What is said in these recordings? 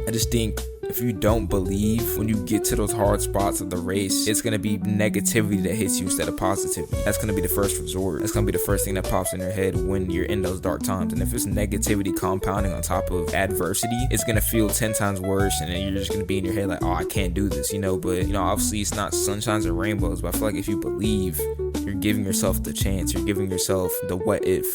I just think if you don't believe when you get to those hard spots of the race, it's going to be negativity that hits you instead of positivity. That's going to be the first resort. That's going to be the first thing that pops in your head when you're in those dark times. And if it's negativity compounding on top of adversity, it's going to feel 10 times worse. And then you're just going to be in your head like, oh, I can't do this, But, obviously it's not sunshines and rainbows. But I feel like if you believe, you're giving yourself the chance. You're giving yourself the what if.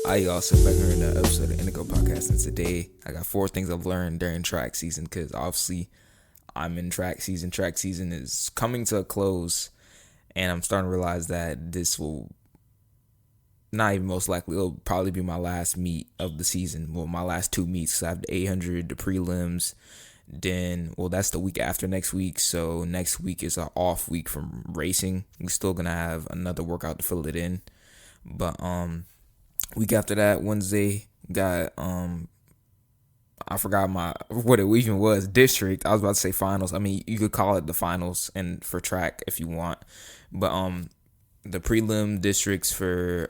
Hi y'all, so back here in the episode of Indigo Podcast, and today I got 4 things I've learned during track season, because obviously I'm in track season. Track season is coming to a close, and I'm starting to realize that this will not even most likely, it'll probably be my last meet of the season. Well, my last 2 meets, I have the 800, the prelims, then, that's the week after next week, so next week is an off week from racing. We're still going to have another workout to fill it in, but week after that, Wednesday, got I forgot what it even was, district. I was about to say finals. I mean, you could call it the finals and for track if you want. But the prelim districts for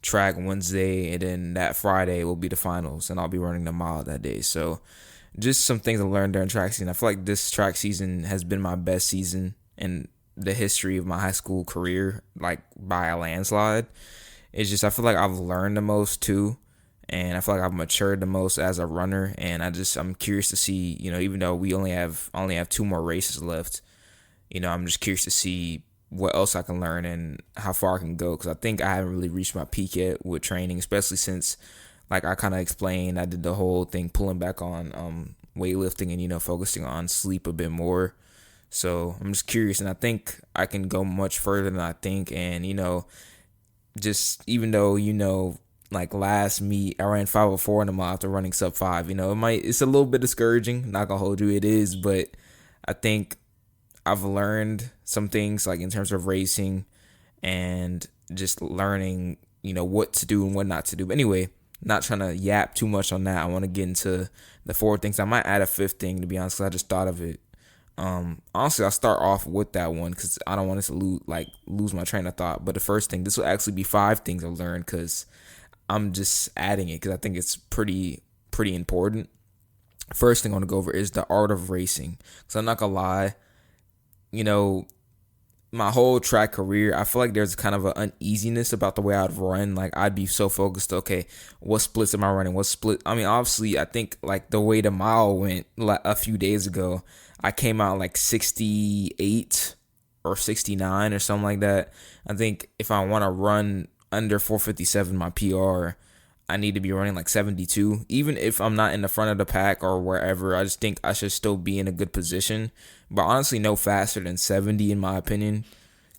track Wednesday, and then that Friday will be the finals, and I'll be running the mile that day. So just some things I learned during track season. I feel like this track season has been my best season in the history of my high school career, like by a landslide. It's just, I feel like I've learned the most too, and I feel like I've matured the most as a runner, and I'm curious to see, even though we only have 2 more races left, I'm just curious to see what else I can learn and how far I can go, because I think I haven't really reached my peak yet with training, especially since, like I kind of explained, I did the whole thing pulling back on weightlifting and, focusing on sleep a bit more. So I'm just curious, and I think I can go much further than I think, and, just even though, like last meet, I ran 5:04 in the mile after running sub 5, it's a little bit discouraging, not gonna hold you, it is, but I think I've learned some things, like in terms of racing and just learning, what to do and what not to do. But anyway, not trying to yap too much on that. I want to get into the 4 things. I might add a 5th thing, to be honest, because I just thought of it. Honestly, I'll start off with that one because I don't want it to lose my train of thought. But the first thing, this will actually be 5 things I've learned, because I'm just adding it because I think it's pretty important. First thing I want to go over is the art of racing. Because I'm not gonna lie, my whole track career, I feel like there's kind of an uneasiness about the way I'd run. Like, I'd be so focused, okay, what splits am I running? What split? I mean, obviously, I think, like, the way the mile went a few days ago, I came out like 68 or 69 or something like that. I think if I want to run under 4:57, my PR, I need to be running like 72. Even if I'm not in the front of the pack or wherever, I just think I should still be in a good position. But honestly, no faster than 70 in my opinion.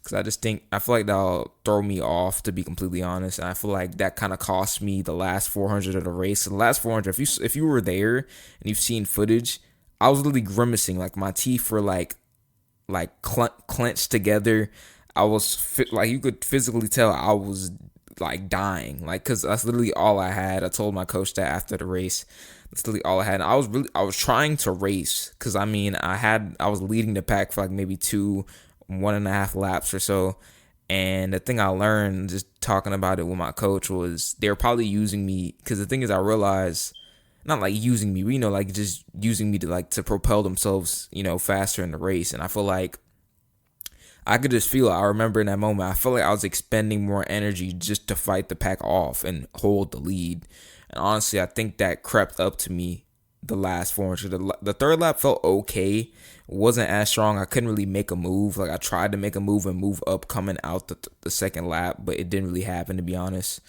Because I feel like that'll throw me off, to be completely honest. And I feel like that kind of cost me the last 400 of the race. So the last 400, if you were there and you've seen footage, I was literally grimacing. Like, my teeth were like clenched together. I was like, you could physically tell I was like dying, like, because that's literally all I had. I told my coach that after the race, that's literally all I had. And I was trying to race, because I was leading the pack for like maybe 1.5 laps or so. And the thing I learned just talking about it with my coach was they're probably using me, because the thing is, I realized, not like using me, like just using me to propel themselves, faster in the race. And I feel like I could just feel it. I remember in that moment, I felt like I was expending more energy just to fight the pack off and hold the lead. And honestly, I think that crept up to me the last 400. The 3rd lap felt okay. It wasn't as strong. I couldn't really make a move. Like, I tried to make a move and move up coming out the 2nd lap, but it didn't really happen, to be honest.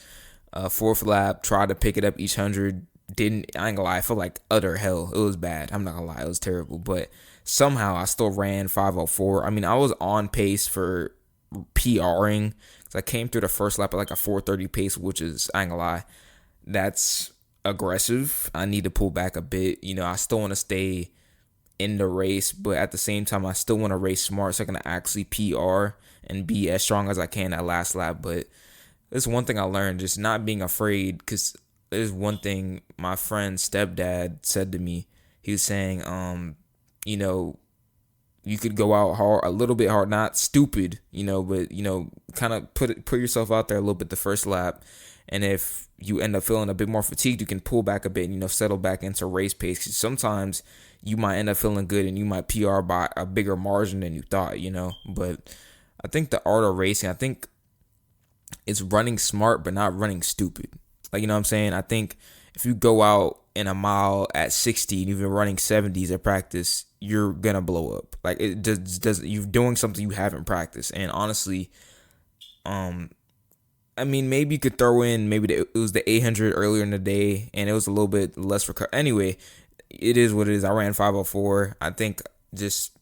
4th lap, tried to pick it up each 100. I ain't gonna lie, I felt like utter hell. It was bad. I'm not gonna lie, it was terrible. But somehow I still ran 5:04. I mean, I was on pace for PRing, because I came through the first lap at like a 4:30 pace, which is, I ain't gonna lie, that's aggressive. I need to pull back a bit. I still want to stay in the race, but at the same time, I still want to race smart so I can actually PR and be as strong as I can that last lap. But there's one thing I learned, just not being afraid, because there's one thing my friend's stepdad said to me. He was saying, you could go out hard, a little bit hard, not stupid, but, kind of put yourself out there a little bit the first lap. And if you end up feeling a bit more fatigued, you can pull back a bit and, settle back into race pace. 'Cause sometimes you might end up feeling good and you might PR by a bigger margin than you thought, But I think the art of racing, I think it's running smart but not running stupid. Like, you know what I'm saying? I think if you go out in a mile at 60 and you've been running 70s at practice, you're gonna blow up. Like, it does you're doing something you haven't practiced. And honestly, I mean, maybe you could throw in maybe it was the 800 earlier in the day and it was a little bit less recovery. Anyway, it is what it is. I ran 5:04. I think just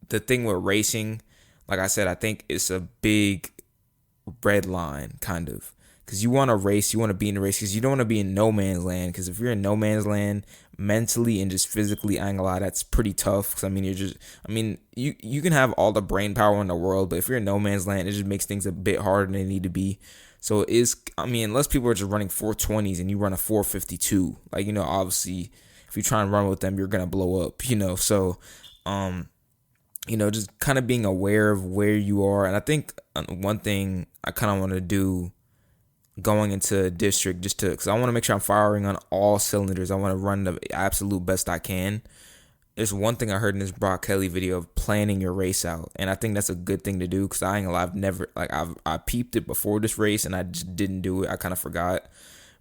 the thing with racing, like I said, I think it's a big red line, kind of. Because you want to race, you want to be in the race, because you don't want to be in no man's land. Because if you're in no man's land, mentally and just physically, I ain't gonna lie, that's pretty tough. Because you can have all the brain power in the world, but if you're in no man's land, it just makes things a bit harder than they need to be. So it is, unless people are just running 420s and you run a 452, like, obviously, if you try and run with them, you're gonna blow up, So, just kind of being aware of where you are. And I think one thing I kind of want to do going into district, because I want to make sure I'm firing on all cylinders. I want to run the absolute best I can. There's one thing I heard in this Brock Kelly video of planning your race out, and I think that's a good thing to do, because I ain't gonna lie, I've never, I peeped it before this race and I just didn't do it. I kind of forgot.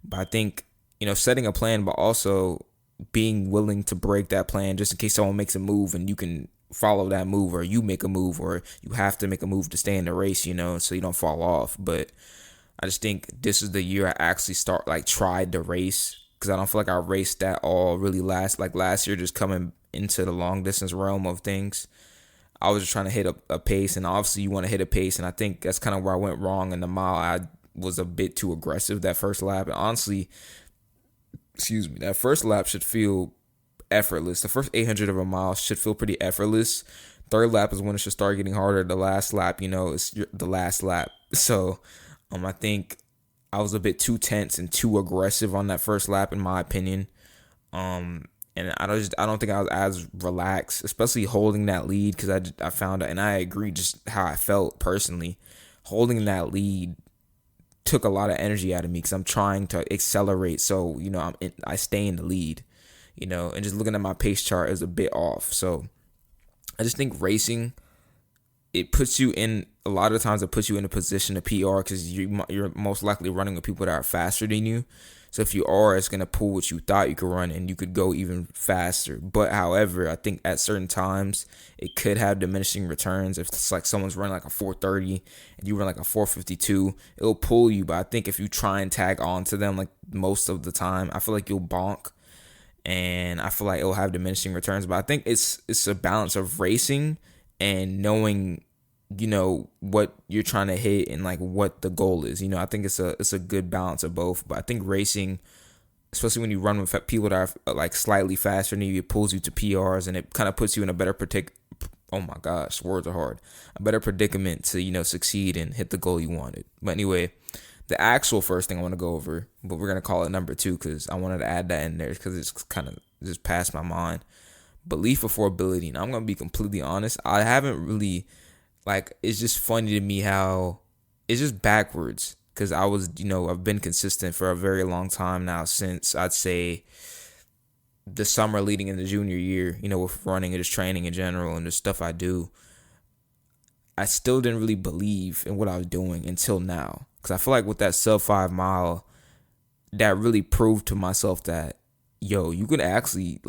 But I think, setting a plan, but also being willing to break that plan just in case someone makes a move and you can follow that move, or you make a move, or you have to make a move to stay in the race, so you don't fall off. But I just think this is the year I actually tried to race, because I don't feel like I raced that all really last year, just coming into the long distance realm of things. I was just trying to hit a pace, and obviously you want to hit a pace, and I think that's kind of where I went wrong in the mile. I was a bit too aggressive that first lap, and honestly, that first lap should feel effortless. The first 800 of a mile should feel pretty effortless. Third lap is when it should start getting harder. The last lap, it's the last lap. So I think I was a bit too tense and too aggressive on that first lap, in my opinion. And I don't think I was as relaxed, especially holding that lead, because I found out, and I agree, just how I felt personally. Holding that lead took a lot of energy out of me, because I'm trying to accelerate, so I stay in the lead, and just looking at my pace chart is a bit off. So I just think racing, it puts you in, a lot of times it puts you in a position to PR, because you're most likely running with people that are faster than you. So if you are, it's going to pull what you thought you could run, and you could go even faster. But however, I think at certain times it could have diminishing returns. If it's like someone's running like a 430 and you run like a 452, it'll pull you. But I think if you try and tag on to them, like most of the time, I feel like you'll bonk, and I feel like it'll have diminishing returns. But I think it's a balance of racing and knowing, what you're trying to hit and like what the goal is. I think it's a good balance of both. But I think racing, especially when you run with people that are like slightly faster than you, it pulls you to PRs, and it kind of puts you in a better oh my gosh, words are hard. A better predicament to, succeed and hit the goal you wanted. But anyway, the actual first thing I want to go over, but we're going to call it number 2, because I wanted to add that in there because it's kind of just passed my mind. Belief before ability. And I'm going to be completely honest. I haven't really, it's just funny to me how it's just backwards, because I was, I've been consistent for a very long time now, since I'd say the summer leading into junior year, with running and just training in general and the stuff I do. I still didn't really believe in what I was doing until now, because I feel like with that sub 5 mile, that really proved to myself that, you could actually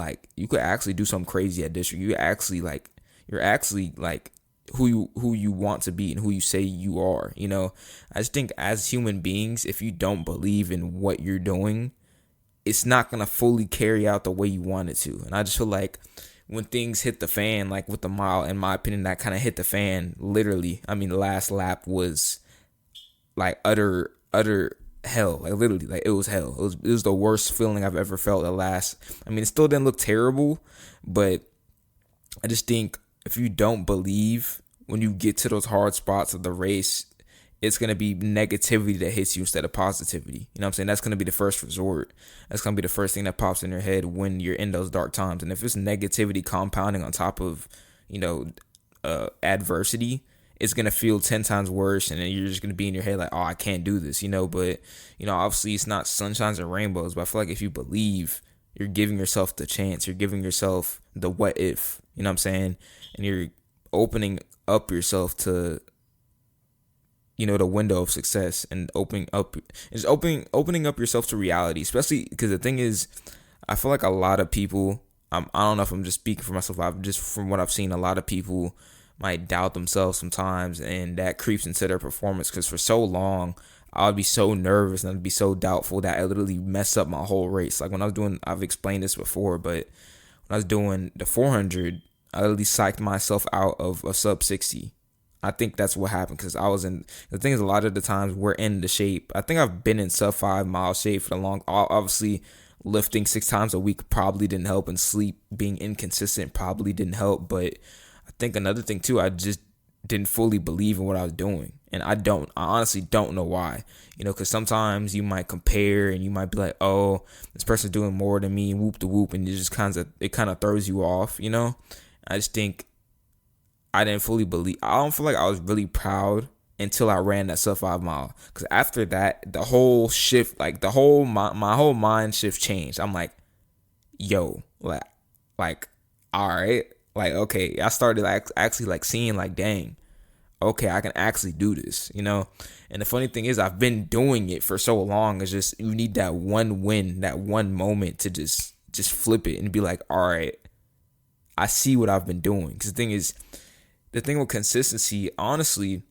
do something crazy at district. You're actually who you want to be and who you say you are. I just think as human beings, if you don't believe in what you're doing, it's not gonna fully carry out the way you want it to. And I just feel like when things hit the fan, like with the mile, in my opinion, that kind of hit the fan literally. The last lap was like utter hell. Like literally, like it was hell. It was the worst feeling I've ever felt. It still didn't look terrible, but I just think if you don't believe, when you get to those hard spots of the race, it's going to be negativity that hits you instead of positivity. You know what I'm saying? That's going to be the first resort. That's going to be the first thing that pops in your head when you're in those dark times. And if it's negativity compounding on top of, adversity, it's gonna feel 10 times worse, and then you're just gonna be in your head like, oh, I can't do this, but obviously it's not sunshines and rainbows, but I feel like if you believe, you're giving yourself the chance, you're giving yourself the what if, you know what I'm saying, and you're opening up yourself to the window of success, and opening up yourself to reality, especially because the thing is, I feel like a lot of people, I don't know if I'm just speaking for myself, I've just, from what I've seen, a lot of people might doubt themselves sometimes, and that creeps into their performance, because for so long I would be so nervous and I'd be so doubtful that I literally mess up my whole race. Like when I was doing, I've explained this before, but when I was doing the 400, I literally psyched myself out of a sub 60. I think that's what happened, because the thing is, a lot of the times we're in the shape. I think I've been in sub 5 mile shape for the long, obviously lifting 6 times a week probably didn't help, and sleep being inconsistent probably didn't help. But I think another thing too, I just didn't fully believe in what I was doing. And I honestly don't know why, because sometimes you might compare and you might be like, oh, this person's doing more than me, whoop de whoop. And it kind of throws you off, I just think I didn't fully believe. I don't feel like I was really proud until I ran that sub 5 mile. Because after that, the whole shift, like my whole mind shift changed. I'm like, yo, like, all right, like, okay. I started actually like seeing like, dang, okay, I can actually do this, And the funny thing is, I've been doing it for so long. It's just, you need that one win, that one moment to just flip it and be like, all right, I see what I've been doing. Because the thing with consistency, honestly,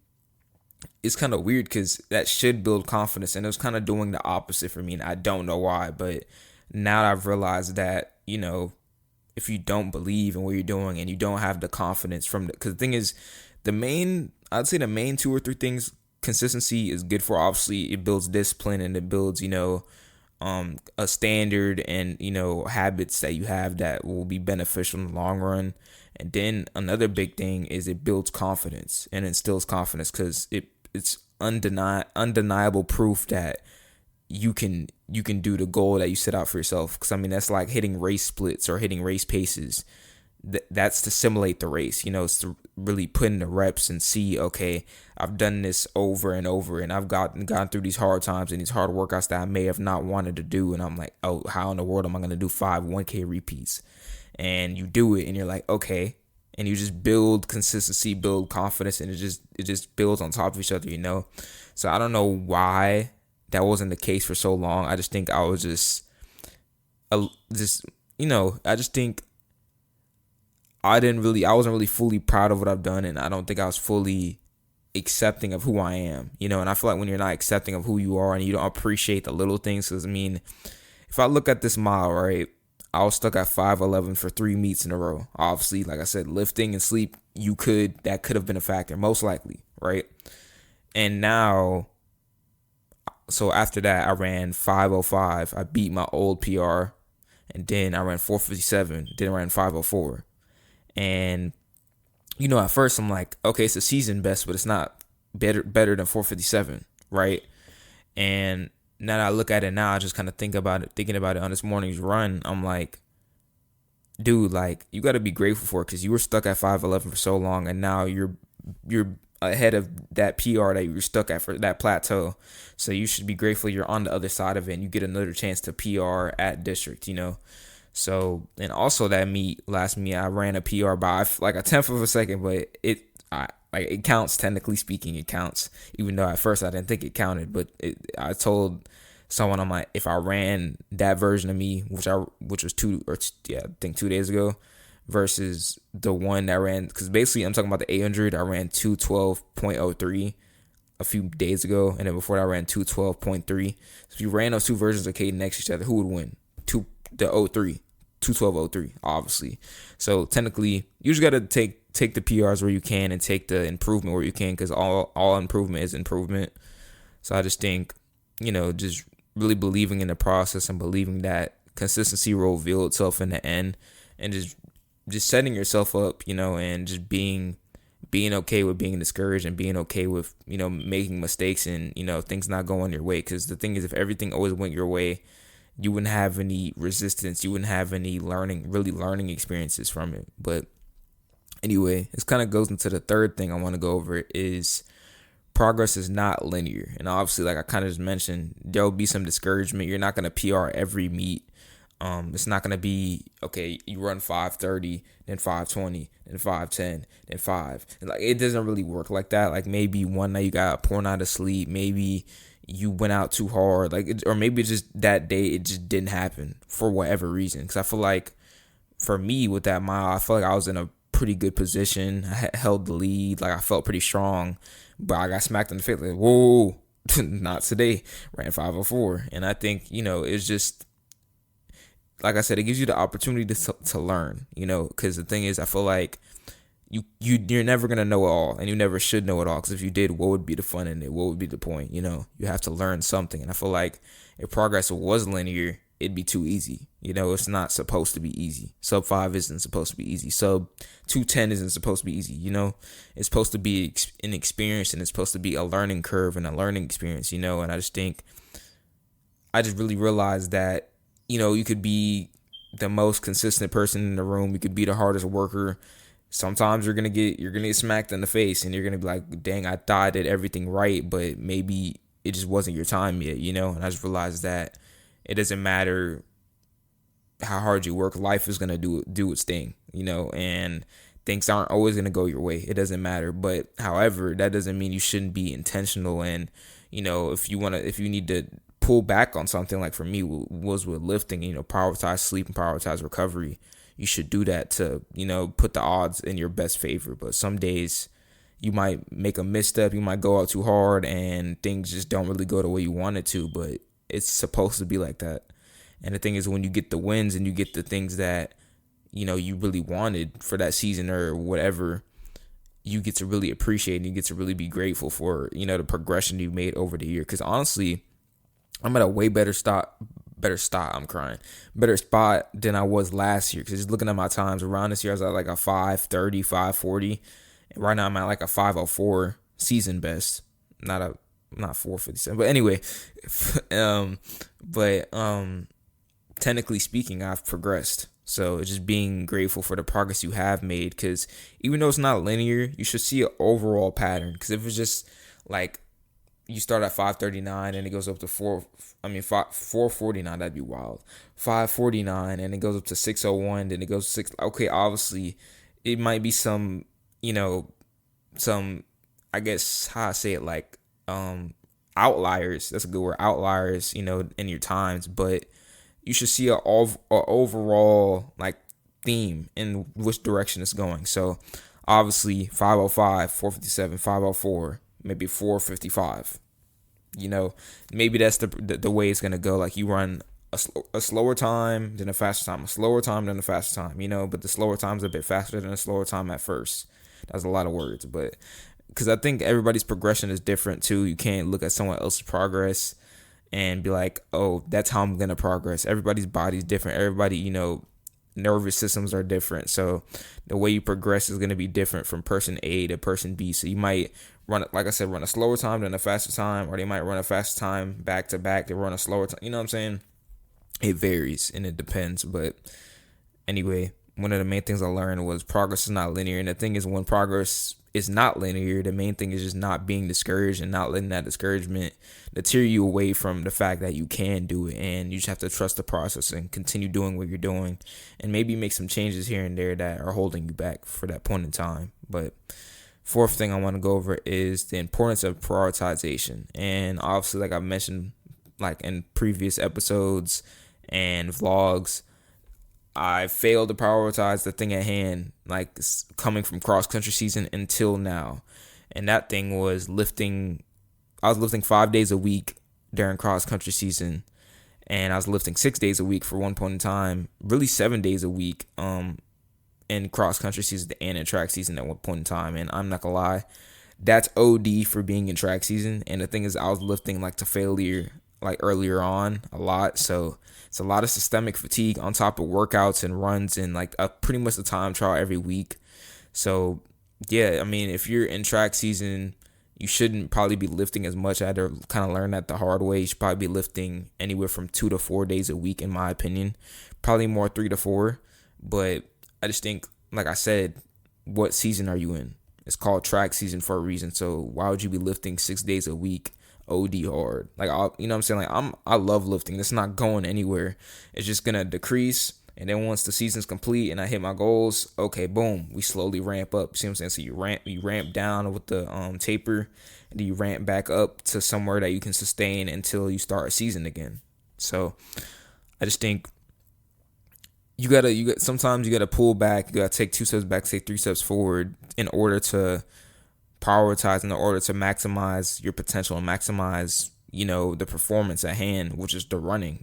is kind of weird, because that should build confidence, and it was kind of doing the opposite for me, and I don't know why. But now I've realized that, if you don't believe in what you're doing and you don't have the confidence because the thing is, I'd say the main 2 or 3 things consistency is good for. Obviously, it builds discipline, and it builds, a standard, and, habits that you have that will be beneficial in the long run. And then another big thing is it builds confidence and instills confidence, because it's undeniable proof that you can do the goal that you set out for yourself. Because that's like hitting race splits or hitting race paces. That's to simulate the race, it's to really put in the reps and see, okay, I've done this over and over, and I've gone through these hard times and these hard workouts that I may have not wanted to do, and I'm like, oh, how in the world am I going to do 5 1K repeats? And you do it, and you're like, okay, and you just build consistency, build confidence, and it just builds on top of each other, So I don't know why that wasn't the case for so long. I just think I was I just think I wasn't really fully proud of what I've done, and I don't think I was fully accepting of who I am, And I feel like when you're not accepting of who you are and you don't appreciate the little things, because if I look at this mile, right, I was stuck at 5:11 for 3 meets in a row. Obviously, like I said, lifting and sleep, that could have been a factor, most likely, right? And now, so after that, I ran 5:05. I beat my old PR, and then I ran 4:57. Then I ran 5:04. And, at first I'm like, okay, it's a season best, but it's not better than 4:57, right? And now that I look at it now, I just kind of thinking about it on this morning's run. I'm like, dude, like, you got to be grateful for it, because you were stuck at 5:11 for so long, and now you're ahead of that PR that you were stuck at for that plateau. So you should be grateful you're on the other side of it, and you get another chance to PR at district, So, and also that last meet, I ran a PR by like a tenth of a second, but it counts. Technically speaking, it counts, even though at first I didn't think it counted. But I told someone, I'm like, if I ran that version of me, which was 2 days ago, versus the one that ran, because basically I'm talking about the 800, I ran 2:12.03 a few days ago, and then before that I ran 2:12.3. So if you ran those 2 versions of Caden next to each other, who would win? The 2:12.03, obviously. So technically, you just gotta take the PRs where you can and take the improvement where you can, because all improvement is improvement. So I just think, just really believing in the process and believing that consistency will reveal itself in the end, and just setting yourself up, and just being okay with being discouraged, and being okay with, making mistakes, and, things not going your way. Because the thing is, if everything always went your way, you wouldn't have any resistance. You wouldn't have any learning experiences from it. But Anyway, this kind of goes into the third thing I want to go over is progress is not linear. And obviously, like I kind of just mentioned, there'll be some discouragement. You're not going to PR every meet. It's not going to be, okay, you run 5:30, then 5:20, then 5:10, then 5. And like, it doesn't really work like that. Like maybe one night you got a poor night of sleep. Maybe you went out too hard. Or maybe just that day it just didn't happen for whatever reason. Because I feel like for me with that mile, I feel like I was in a pretty good position. I held the lead. Like I felt pretty strong. But I got smacked in the face. Like, whoa, not today. Ran 5:04. And I think, it's just, like I said, it gives you the opportunity to learn, because the thing is, I feel like you're never going to know it all, and you never should know it all, because if you did, what would be the fun in it? What would be the point? You have to learn something. And I feel like if progress was linear, it'd be too easy. It's not supposed to be easy. Sub 5 isn't supposed to be easy. Sub 210 isn't supposed to be easy. It's supposed to be an experience, and it's supposed to be a learning curve and a learning experience, and I just really realized that you could be the most consistent person in the room. You could be the hardest worker. Sometimes you're gonna get smacked in the face, and you're gonna be like, "Dang, I thought I did everything right, but maybe it just wasn't your time yet." And I just realized that it doesn't matter how hard you work. Life is gonna do its thing, and things aren't always gonna go your way. It doesn't matter. But however, that doesn't mean you shouldn't be intentional. And if you need to pull back on something, like for me was with lifting, prioritize sleep and prioritize recovery. You should do that to, put the odds in your best favor. But some days you might make a misstep, you might go out too hard, and things just don't really go the way you want it to, but it's supposed to be like that. And the thing is, when you get the wins and you get the things that, you really wanted for that season or whatever, you get to really appreciate and you get to really be grateful for, the progression you've made over the year. Because honestly, I'm at a way better spot than I was last year. Because just looking at my times around this year, I was at like a 5:30, 5:40. And right now I'm at like a 5:04 season best. Not 4:57. But anyway, technically speaking, I've progressed. So it's just being grateful for the progress you have made. Because even though it's not linear, you should see an overall pattern. Because if it's just like, you start at 5:39 and it goes up to 4:49, that'd be wild. 5:49 and it goes up to 6:01, then it goes to 6. Okay, obviously it might be some, I guess how I say it, like outliers. That's a good word, outliers, in your times, but you should see a overall like theme in which direction it's going. So obviously 5:05, 4:57, 5:04. Maybe 4:55. Maybe that's the way it's gonna go. Like you run a slower time, then a faster time, a slower time, then a faster time. But the slower time's a bit faster than a slower time at first. That's a lot of words, but because I think everybody's progression is different too. You can't look at someone else's progress and be like, "Oh, that's how I'm gonna progress." Everybody's body's different. Everybody, nervous systems are different. So the way you progress is going to be different from person A to person B. So you might run a slower time than a faster time, or they might run a faster time back to back. They run a slower time. You know what I'm saying? It varies and it depends. But anyway, one of the main things I learned was progress is not linear. And the thing is, when progress is not linear, the main thing is just not being discouraged and not letting that discouragement deter you away from the fact that you can do it. And you just have to trust the process and continue doing what you're doing, and maybe make some changes here and there that are holding you back for that point in time. But fourth thing I want to go over is the importance of prioritization. And obviously, like I mentioned, like in previous episodes and vlogs, I failed to prioritize the thing at hand, like coming from cross country season until now. And that thing was lifting. I was lifting 5 days a week during cross country season, and I was lifting 6 days a week for one point in time, really 7 days a week in cross country season and in track season at one point in time. And I'm not gonna lie, that's OD for being in track season. And the thing is, I was lifting like to failure like earlier on a lot, so it's a lot of systemic fatigue on top of workouts and runs and like pretty much a time trial every week. So yeah, I mean, if you're in track season, you shouldn't probably be lifting as much. I had to kind of learn that the hard way. You should probably be lifting anywhere from 2 to 4 days a week, in my opinion. Probably more 3 to 4, but I just think, like I said, what season are you in? It's called track season for a reason. So why would you be lifting 6 days a week, OD hard? Like, you know what I'm saying? Like, I love lifting. It's not going anywhere. It's just gonna decrease. And then once the season's complete and I hit my goals, okay, boom, we slowly ramp up. See what I'm saying? So you ramp down with the taper, and then you ramp back up to somewhere that you can sustain until you start a season again. So I just think sometimes you gotta pull back. You gotta take 2 steps back, take 3 steps forward in order to prioritize, in order to maximize your potential and maximize, the performance at hand, which is the running,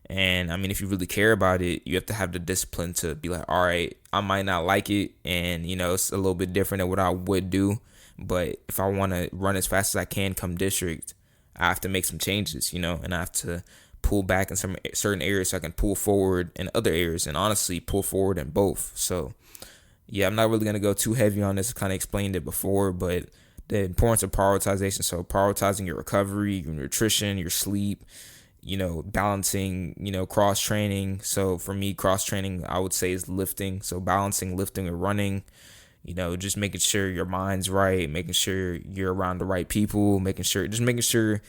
And I mean, if you really care about it, you have to have the discipline to be like, all right, I might not like it, and it's a little bit different than what I would do, but if I want to run as fast as I can come district, I have to make some changes, and I have to pull back in some certain areas so I can pull forward in other areas, and honestly pull forward in both. So yeah, I'm not really going to go too heavy on this. I kind of explained it before, but the importance of prioritization. So prioritizing your recovery, your nutrition, your sleep, balancing, cross training. So for me, cross training, I would say, is lifting. So balancing lifting and running, just making sure your mind's right, making sure you're around the right people, making sure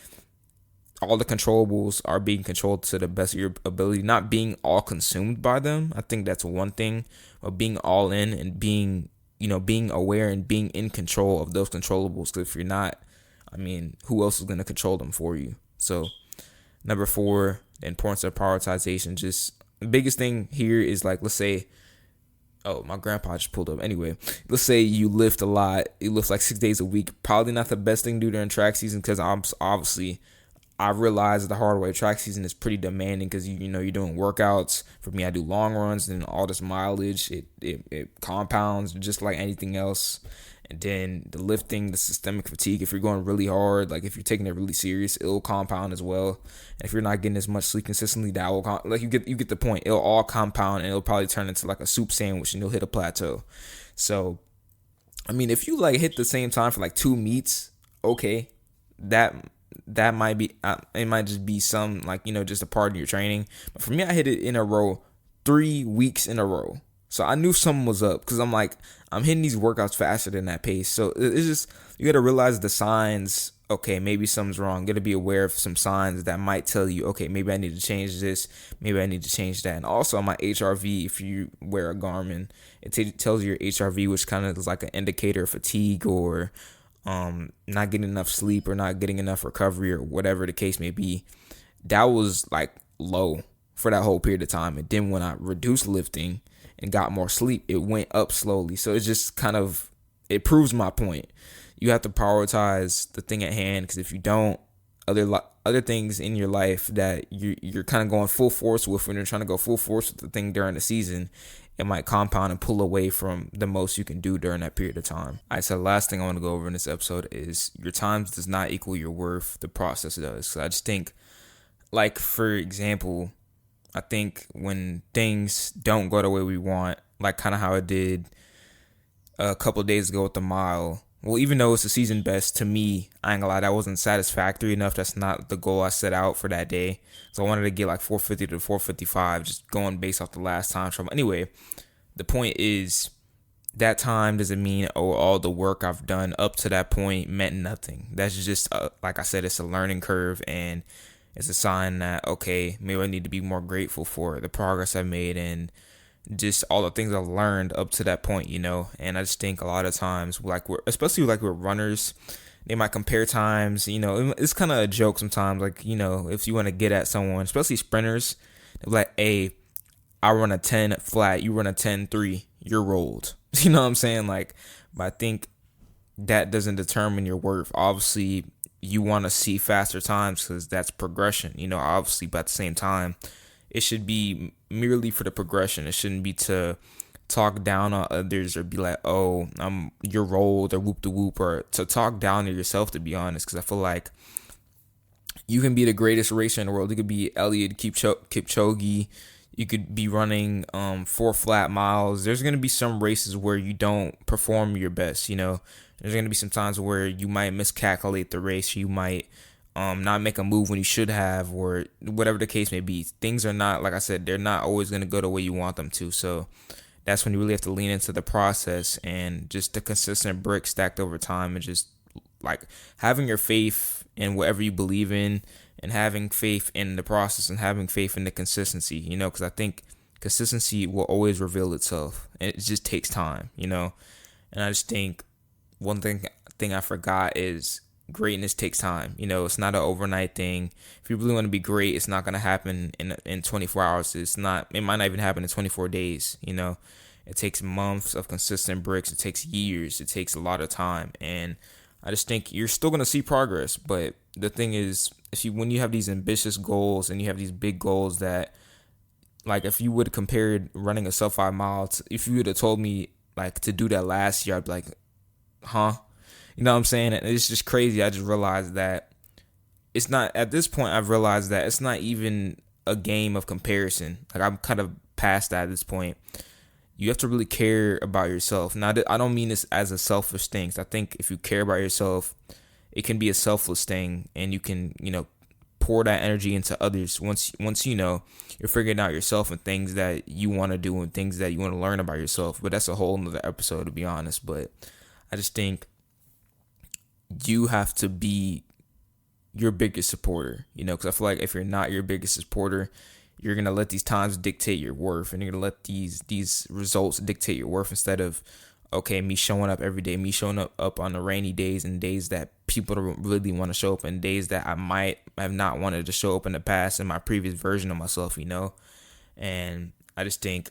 all the controllables are being controlled to the best of your ability, not being all consumed by them. I think that's one thing, but being all in and being aware and being in control of those controllables. Because if you're not, I mean, who else is going to control them for you? So number 4, the importance of prioritization. Just the biggest thing here is, like, let's say, oh, my grandpa just pulled up. Anyway, let's say you lift a lot. You lift like 6 days a week. Probably not the best thing to do during track season, because I realized the hard way, track season is pretty demanding because you're doing workouts. For me, I do long runs, and all this mileage, it compounds just like anything else. And then the lifting, the systemic fatigue, if you're going really hard, like if you're taking it really serious, it'll compound as well. And if you're not getting as much sleep consistently, that will you get the point. It'll all compound, and it'll probably turn into like a soup sandwich, and you'll hit a plateau. So, I mean, if you like hit the same time for like 2 meets, okay, that might be, it might just be some, like, just a part of your training. But for me, I hit it in a row, 3 weeks in a row. So I knew something was up, because I'm hitting these workouts faster than that pace. So it's just, you got to realize the signs. Okay, maybe something's wrong. You got to be aware of some signs that might tell you, okay, maybe I need to change this. Maybe I need to change that. And also on my HRV, if you wear a Garmin, it tells you your HRV, which kind of is like an indicator of fatigue or not getting enough sleep or not getting enough recovery or whatever the case may be. That was like low for that whole period of time. And then when I reduced lifting and got more sleep, it went up slowly. So it's just it proves my point. You have to prioritize the thing at hand, because if you don't, other things in your life that you're kind of going full force with, when you're trying to go full force with the thing during the season, it might compound and pull away from the most you can do during that period of time. All right, so the last thing I want to go over in this episode is your time does not equal your worth. The process does. So I just think, like, for example, I think when things don't go the way we want, like kind of how it did a couple of days ago with the mile. Well, even though it's a season best, to me, I ain't gonna lie, that wasn't satisfactory enough. That's not the goal I set out for that day. So I wanted to get like 450 to 455, just going based off the last time trouble. Anyway, the point is, that time doesn't mean, all the work I've done up to that point meant nothing. That's just, like I said, it's a learning curve, and it's a sign that, okay, maybe I need to be more grateful for the progress I've made and just all the things I've learned up to that point, And I just think a lot of times, especially with runners, they might compare times, it's kind of a joke sometimes, like, if you want to get at someone, especially sprinters, they're like, hey, I run a 10 flat, you run a 10-3, you're rolled. You know what I'm saying? Like, but I think that doesn't determine your worth. Obviously, you want to see faster times because that's progression, obviously, but at the same time, it should be merely for the progression. It shouldn't be to talk down on others or be like, oh, you're rolled or whoop de whoop, or to talk down to yourself, to be honest, because I feel like you can be the greatest racer in the world. You could be Elliot Kipchoge. You could be running 4 flat miles. There's going to be some races where you don't perform your best, There's going to be some times where you might miscalculate the race. You might not make a move when you should have, or whatever the case may be. Things are not, like I said, they're not always going to go the way you want them to. So that's when you really have to lean into the process and just the consistent bricks stacked over time, and just like having your faith in whatever you believe in, and having faith in the process, and having faith in the consistency, because I think consistency will always reveal itself, and it just takes time. And I just think one thing I forgot is greatness takes time. It's not an overnight thing. If you really want to be great, it's not going to happen in 24 hours. It might not even happen in 24 days. It takes months of consistent bricks. It takes years. It takes a lot of time. And I just think you're still going to see progress. But the thing is, when you have these ambitious goals and you have these big goals that, like, if you would have compared running a sub 5 mile, if you would have told me like to do that last year, I'd be like, huh? You know what I'm saying? And it's just crazy. I just realized that it's not, at this point, I've realized that it's not even a game of comparison. Like, I'm kind of past that at this point. You have to really care about yourself. Now, I don't mean this as a selfish thing. I think if you care about yourself, it can be a selfless thing, and you can, pour that energy into others once you're figuring out yourself and things that you want to do and things that you want to learn about yourself. But that's a whole nother episode, to be honest. But I just think you have to be your biggest supporter, because I feel like if you're not your biggest supporter, you're going to let these times dictate your worth, and you're going to let these results dictate your worth, instead of, okay, me showing up every day, me showing up on the rainy days and days that people don't really want to show up, and days that I might have not wanted to show up in the past, in my previous version of myself, And I just think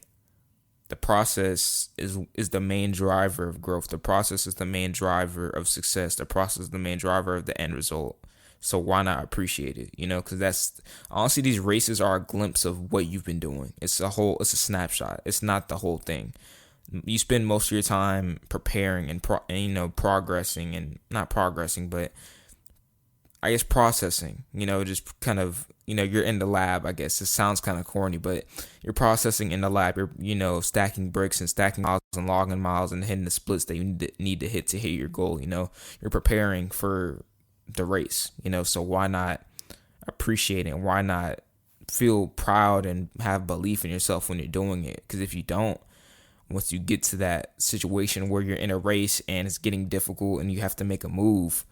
the process is the main driver of growth. The process is the main driver of success. The process is the main driver of the end result. So why not appreciate it? Because that's, honestly, these races are a glimpse of what you've been doing. It's a snapshot. It's not the whole thing. You spend most of your time preparing and progressing, and not progressing, but I guess processing, just kind of, you're in the lab, I guess. It sounds kind of corny, but you're processing in the lab. You're, stacking bricks and stacking miles and logging miles and hitting the splits that you need to hit your goal. You're preparing for the race, so why not appreciate it? Why not feel proud and have belief in yourself when you're doing it? Because if you don't, once you get to that situation where you're in a race and it's getting difficult and you have to make a move,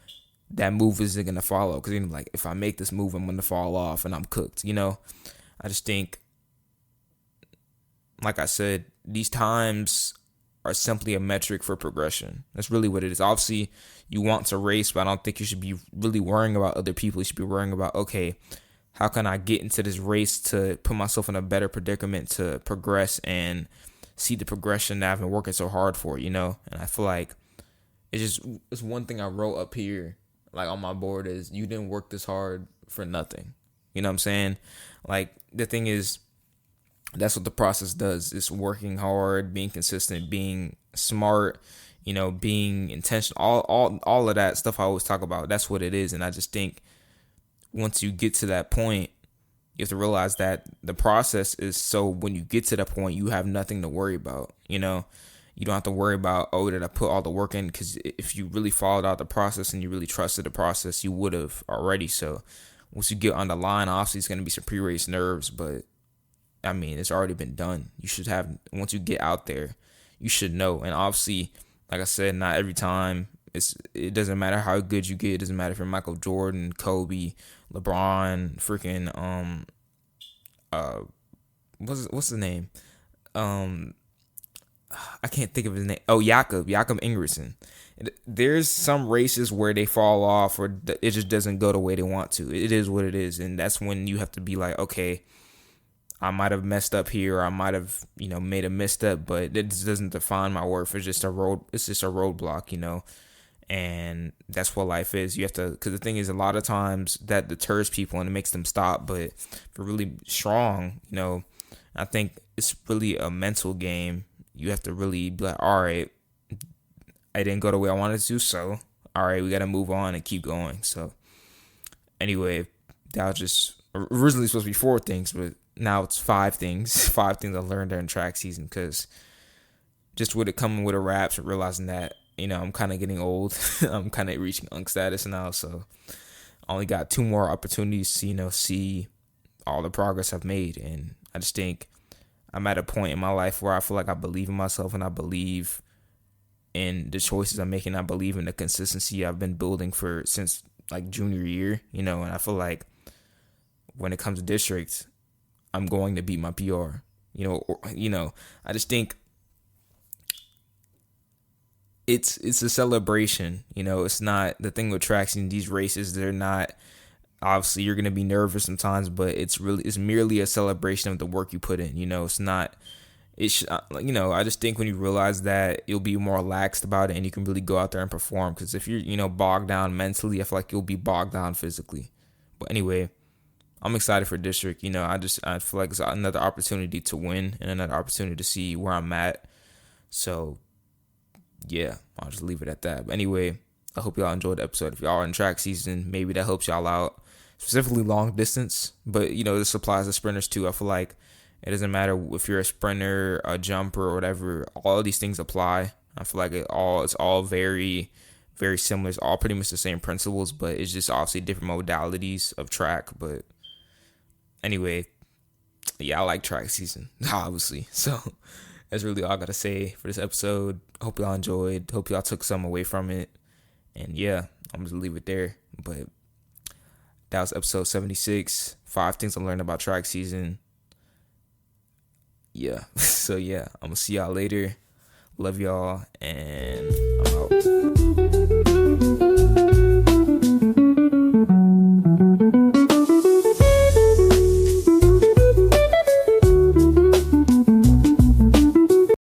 that move isn't going to follow. Because you're like, if I make this move, I'm going to fall off and I'm cooked. I just think, like I said, these times are simply a metric for progression. That's really what it is. Obviously, you want to race, but I don't think you should be really worrying about other people. You should be worrying about, okay, how can I get into this race to put myself in a better predicament to progress and see the progression that I've been working so hard for, And I feel like it's one thing I wrote up here, like on my board, is you didn't work this hard for nothing. You know what I'm saying? Like, the thing is, that's what the process does. It's working hard, being consistent, being smart, being intentional, all of that stuff I always talk about. That's what it is. And I just think once you get to that point, you have to realize that the process is, so when you get to that point, you have nothing to worry about. You don't have to worry about, oh, did I put all the work in? Because if you really followed out the process and you really trusted the process, you would have already. So once you get on the line, obviously it's going to be some pre-race nerves, but I mean, it's already been done. You should have, once you get out there, you should know. And obviously, like I said, not every time. It doesn't matter how good you get. It doesn't matter if you're Michael Jordan, Kobe, LeBron, freaking what's the name? I can't think of his name. Oh, Jakob Ingebrigtsen. There's some races where they fall off, or it just doesn't go the way they want to. It is what it is, and that's when you have to be like, okay, I might have messed up here, or I might have, made a misstep, but it just doesn't define my worth. It's just a roadblock, and that's what life is. You have to, because the thing is, a lot of times that deters people and it makes them stop. But if you're really strong, I think it's really a mental game. You have to really be like, all right, I didn't go the way I wanted to, so all right, we got to move on and keep going. So anyway, that was just originally supposed to be 4 things, but now it's 5 things. 5 things I learned during track season, because just with it coming with a wraps and realizing that, I'm kind of getting old. I'm kind of reaching unk status now, so I only got 2 more opportunities to, see all the progress I've made. And I just think I'm at a point in my life where I feel like I believe in myself and I believe in the choices I'm making. I believe in the consistency I've been building for since like junior year, and I feel like when it comes to district, I'm going to beat my PR. I just think it's a celebration. It's not the thing with tracks in these races. They're not, obviously you're gonna be nervous sometimes, but it's merely a celebration of the work you put in. It's not. I just think when you realize that, you'll be more relaxed about it and you can really go out there and perform. Because if you're bogged down mentally, I feel like you'll be bogged down physically. But anyway, I'm excited for district. I feel like it's another opportunity to win and another opportunity to see where I'm at. So yeah, I'll just leave it at that. But anyway, I hope y'all enjoyed the episode. If y'all are in track season, maybe that helps y'all out, specifically long distance. But this applies to sprinters too. I feel like it doesn't matter if you're a sprinter, a jumper, or whatever. All of these things apply. I feel like it's all very, very similar. It's all pretty much the same principles, but it's just obviously different modalities of track. But anyway, yeah, I like track season, obviously. So that's really all I gotta say for this episode. Hope y'all enjoyed. Hope y'all took some away from it. And yeah, I'm just gonna leave it there. But that was episode 76. 5 things I learned about track season. Yeah. So yeah, I'm gonna see y'all later. Love y'all, and I'm out.